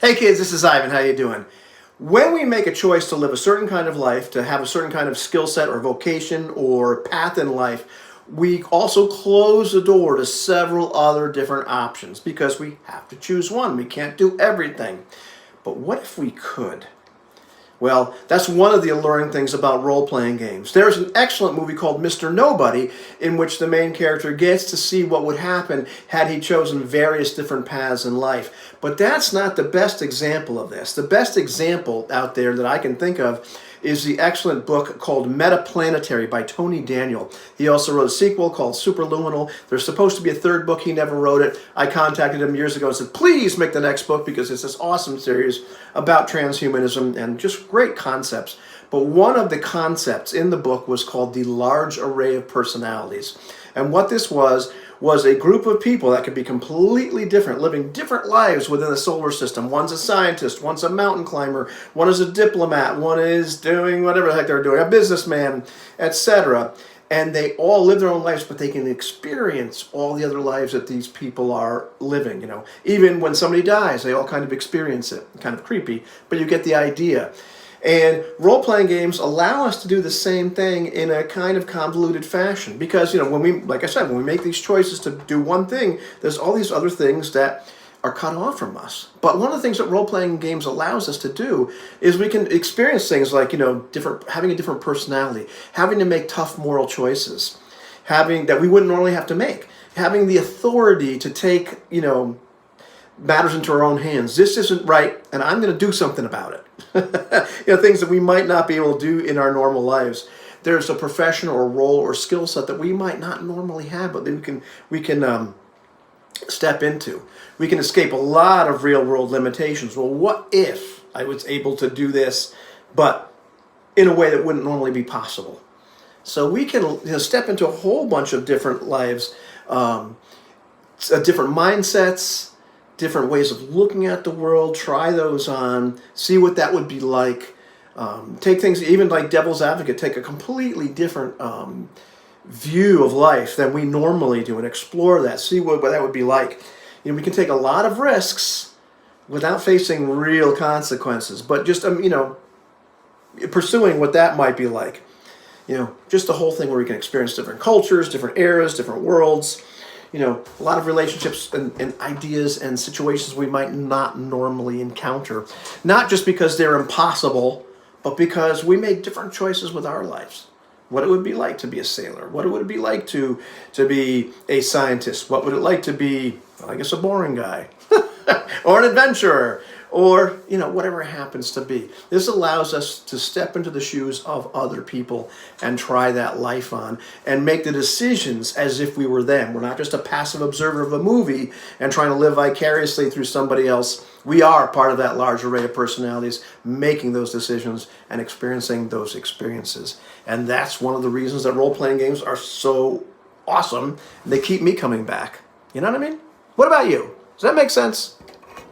Hey kids, this is Ivan. How you doing? When we make a choice to live a certain kind of life, to have a certain kind of skill set or vocation or path in life, we also close the door to several other different options because we have to choose one. We can't do everything. But what if we could? Well, that's one of the alluring things about role-playing games. There's an excellent movie called Mr. Nobody in which the main character gets to see what would happen had he chosen various different paths in life. But that's not the best example of this. The best example out there that I can think of is the excellent book called Metaplanetary by Tony Daniel. He also wrote a sequel called Superluminal. There's supposed to be a third book. He never wrote it. I contacted him years ago and said, please make the next book because it's this awesome series about transhumanism and just great concepts. But one of the concepts in the book was called the large array of personalities. And what this was a group of people that could be completely different, living different lives within the solar system. One's a scientist, one's a mountain climber, one is a diplomat, one is doing whatever the heck they're doing, a businessman, etc. And they all live their own lives, but they can experience all the other lives that these people are living. You know, even when somebody dies, they all kind of experience it. Kind of creepy, but you get the idea. And role-playing games allow us to do the same thing in a kind of convoluted fashion because, you know, when we, like I said, when we make these choices to do one thing, there's all these other things that are cut off from us. But one of the things that role-playing games allows us to do is we can experience things like, you know, having a different personality, having to make tough moral choices, having that we wouldn't normally have to make, having the authority to take, you know, matters into our own hands. This isn't right, and I'm going to do something about it. You know, things that we might not be able to do in our normal lives. There's a profession or role or skill set that we might not normally have, but that we can step into. We can escape a lot of real-world limitations. Well, what if I was able to do this, but in a way that wouldn't normally be possible? So we can, you know, step into a whole bunch of different lives, different mindsets, different ways of looking at the world, try those on, see what that would be like. Take things, even like Devil's Advocate, take a completely different view of life than we normally do and explore that, see what that would be like. You know, we can take a lot of risks without facing real consequences, but just, you know, pursuing what that might be like. You know, just the whole thing where we can experience different cultures, different eras, different worlds. You know, a lot of relationships and ideas and situations we might not normally encounter. Not just because they're impossible, but because we make different choices with our lives. What it would be like to be a sailor. What it would be like to be a scientist. What would it like to be, I guess, a boring guy. Or an adventurer. Or, you know, whatever it happens to be. This allows us to step into the shoes of other people and try that life on and make the decisions as if we were them. We're not just a passive observer of a movie and trying to live vicariously through somebody else. We are part of that large array of personalities making those decisions and experiencing those experiences. And that's one of the reasons that role-playing games are so awesome. They keep me coming back. You know what I mean? What about you? Does that make sense?